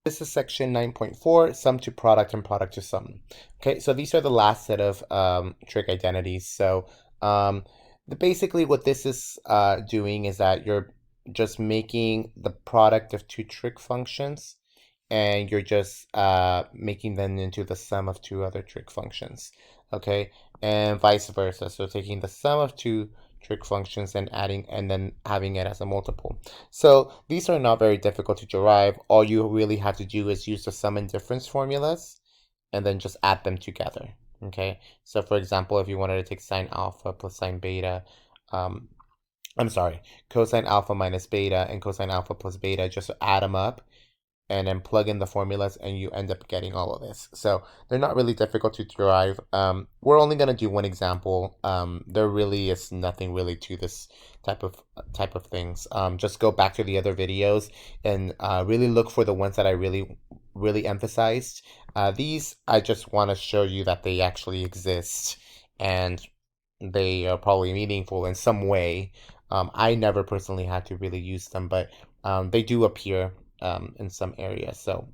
This is section 9.4, sum to product and product to sum. Okay, so these are the last set of trig identities. So basically what this is doing is that you're just making the product of two trig functions, and you're just making them into the sum of two other trig functions. Okay, and vice versa. So taking the sum of two trig functions and adding and then having it as a multiple. So these are not very difficult to derive. All you really have to do is use the sum and difference formulas and then just add them together. Okay, so for example, if you wanted to take sine alpha plus sine beta, um, I'm sorry, cosine alpha minus beta and cosine alpha plus beta, just add them up and then plug in the formulas and you end up getting all of this. So they're not really difficult to derive. We're only going to do one example. There really is nothing really to this type of things. Just go back to the other videos and really look for the ones that I really emphasized. These I just want to show you that they actually exist and they are probably meaningful in some way. I never personally had to really use them, but they do appear in some areas. So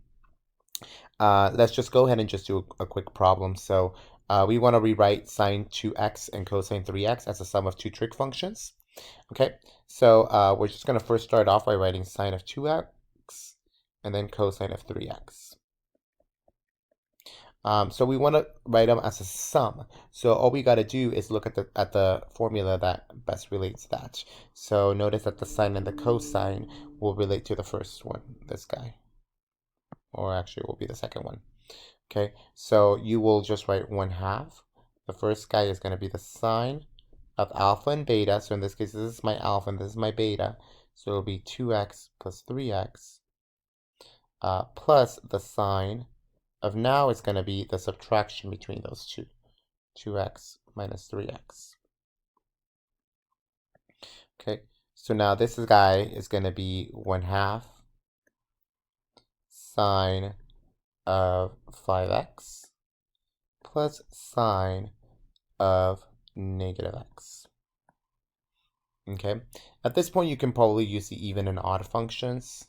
let's just go ahead and just do a quick problem. So we want to rewrite sine 2x and cosine 3x as a sum of two trig functions. Okay, so we're just going to first start off by writing sine of 2x and then cosine of 3x. So we want to write them as a sum. So all we got to do is look at the formula that best relates that. So notice that the sine and the cosine will relate to the first one, this guy. Or actually it will be the second one. Okay, so you will just write 1/2. The first guy is going to be the sine of alpha and beta. So in this case, this is my alpha and this is my beta. So it'll be 2x plus 3x plus the sine of now is going to be the subtraction between those two. 2x minus 3x. Okay, so now this guy is going to be 1/2 sine of 5x plus sine of negative x. Okay, at this point you can probably use the even and odd functions.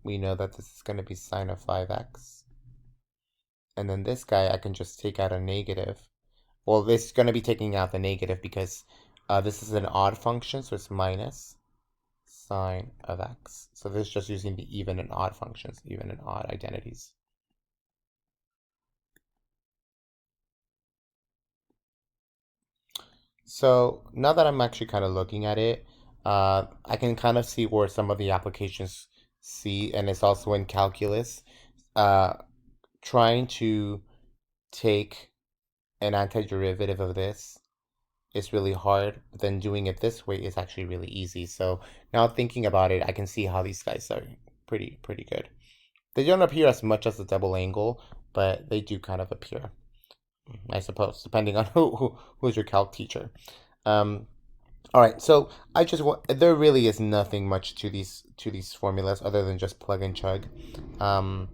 We know that this is going to be sine of 5x. And then this guy, I can just take out a negative. Well, this is going to be taking out the negative because this is an odd function, so it's minus sine of x. So this is just using the even and odd functions, even and odd identities. So now that I'm actually kind of looking at it, I can kind of see where some of the applications see, and it's also in calculus. Trying to take an antiderivative of this is really hard, but then doing it this way is actually really easy. So now thinking about it, I can see how these guys are pretty good. They don't appear as much as the double angle, but they do kind of appear, I suppose, depending on who's your calc teacher. Um, all right, so I just want there really is nothing much to these formulas other than just plug and chug. Um,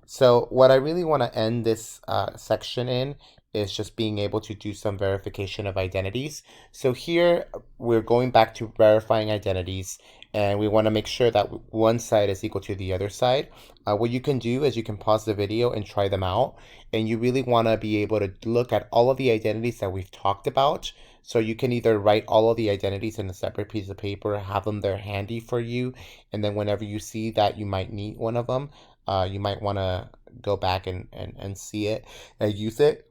so what I really want to end this section in is just being able to do some verification of identities. So here we're going back to verifying identities, and we want to make sure that one side is equal to the other side. What you can do is you can pause the video and try them out, and you really want to be able to look at all of the identities that we've talked about. So you can either write all of the identities in a separate piece of paper, have them there handy for you, and then whenever you see that you might need one of them, you might want to go back and see it and use it.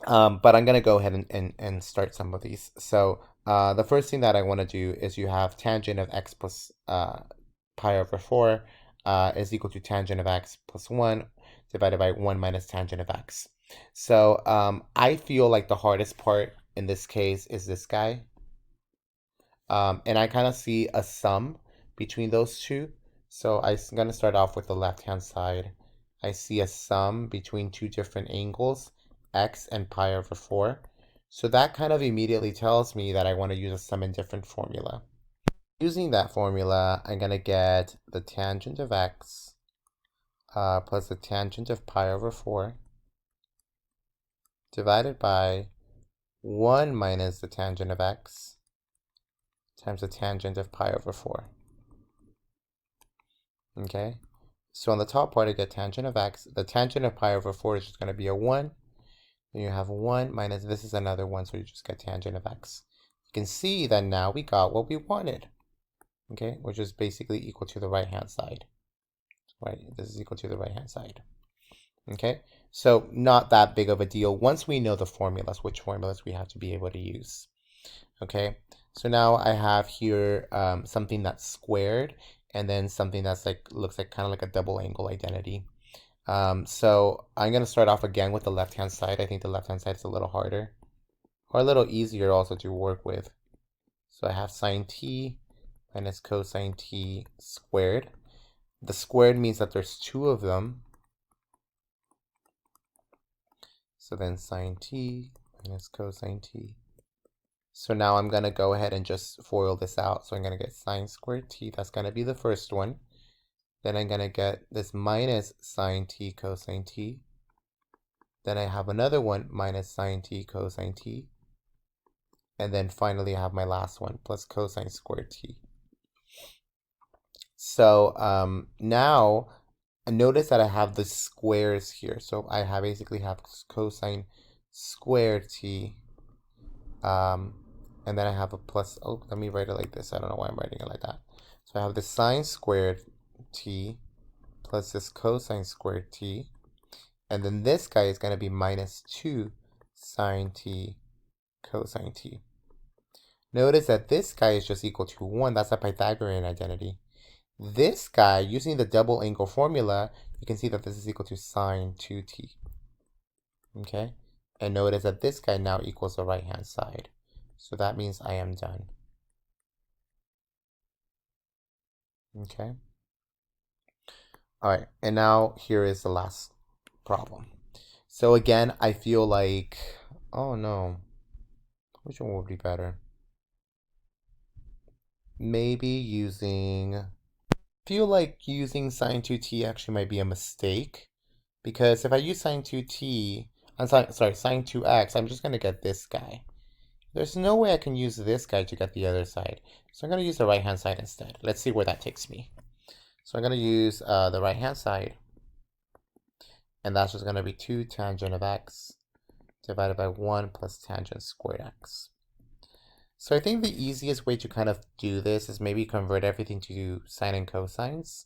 But I'm going to go ahead and start some of these. So the first thing that I want to do is you have tangent of x plus pi over 4 is equal to tangent of x plus 1 divided by 1 minus tangent of x. So I feel like the hardest part in this case is this guy. And I kind of see a sum between those two. So I'm going to start off with the left-hand side. I see a sum between two different angles, x and pi over 4. So that kind of immediately tells me that I want to use a sum and difference formula. Using that formula, I'm going to get the tangent of x plus the tangent of pi over 4 divided by 1 minus the tangent of x times the tangent of pi over 4. Okay, so on the top part, I get tangent of x. The tangent of pi over 4 is just going to be a 1. Then you have 1 minus this is another 1, so you just get tangent of x. You can see that now we got what we wanted, okay, which is basically equal to the right-hand side, right? This is equal to the right-hand side, okay? So not that big of a deal once we know the formulas, which formulas we have to be able to use, okay? So now I have here something that's squared and then something that's like looks like kind of like a double angle identity. So I'm going to start off again with the left-hand side. I think the left-hand side is a little harder or a little easier also to work with. So I have sine t minus cosine t squared. The squared means that there's two of them. So then sine t minus cosine t. So now I'm going to go ahead and just FOIL this out. So I'm going to get sine squared t. That's going to be the first one. Then I'm going to get this minus sine t cosine t. Then I have another one minus sine t cosine t. And then finally I have my last one plus cosine squared t. So now notice that I have the squares here. So I basically have cosine squared t. And then I have a plus, oh, let me write it like this. I don't know why I'm writing it like that. So I have the sine squared t plus this cosine squared t. And then this guy is going to be minus 2 sine t cosine t. Notice that this guy is just equal to 1. That's a Pythagorean identity. This guy, using the double angle formula, you can see that this is equal to sine 2t. Okay? And notice that this guy now equals the right-hand side. So that means I am done. Okay? All right, and now here is the last problem. So again, I feel like, oh no, which one would be better? Maybe feel like using sine 2t actually might be a mistake. Because if I use sine 2t, sorry, sine 2x, I'm just going to get this guy. There's no way I can use this guy to get the other side. So I'm going to use the right-hand side instead. Let's see where that takes me. So I'm going to use the right-hand side. And that's just going to be 2 tangent of x divided by 1 plus tangent squared x. So I think the easiest way to kind of do this is maybe convert everything to sine and cosines.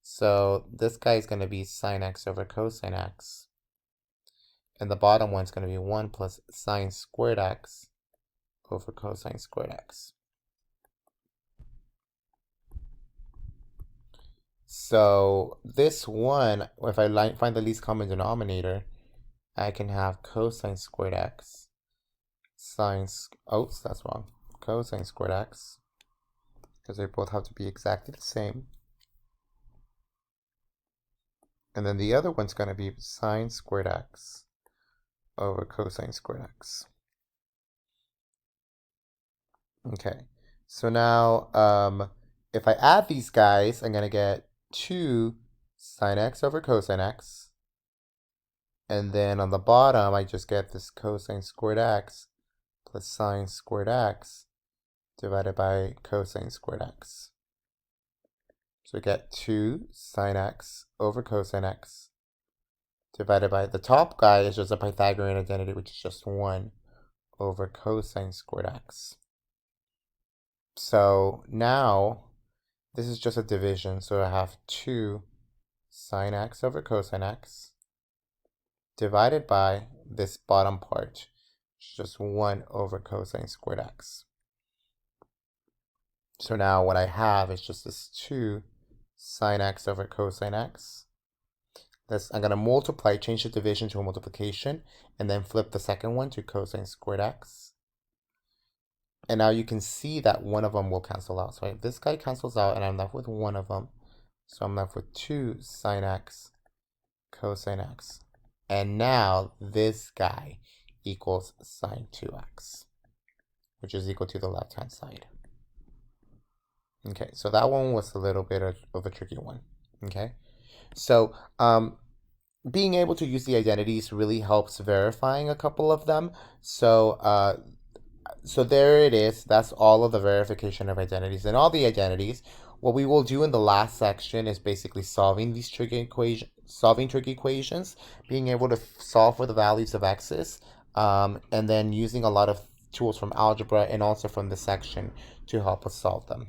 So this guy is going to be sine x over cosine x. And the bottom one is going to be 1 plus sine squared x over cosine squared x. So this one, if I find the least common denominator, I can have cosine squared x sine, oops, that's wrong, cosine squared x, because they both have to be exactly the same. And then the other one's going to be sine squared x over cosine squared x. Okay, so now if I add these guys, I'm going to get 2 sine x over cosine x. And then on the bottom, I just get this cosine squared x plus sine squared x divided by cosine squared x. So we get 2 sine x over cosine x divided by the top guy is just a Pythagorean identity, which is just 1 over cosine squared x. So now this is just a division. So I have 2 sine x over cosine x divided by this bottom part, which is just 1 over cosine squared x. So now what I have is just this 2 sine x over cosine x. I'm going to multiply, change the division to a multiplication, and then flip the second one to cosine squared x. And now you can see that one of them will cancel out. So this guy cancels out, and I'm left with one of them. So I'm left with 2 sine x cosine x. And now this guy equals sine 2x, which is equal to the left-hand side. Okay, so that one was a little bit of a tricky one. Okay, so being able to use the identities really helps verifying a couple of them. So there it is. That's all of the verification of identities. And all the identities, What we will do in the last section is basically solving tricky equations, being able to solve for the values of x's, and then using a lot of tools from algebra and also from the section to help us solve them.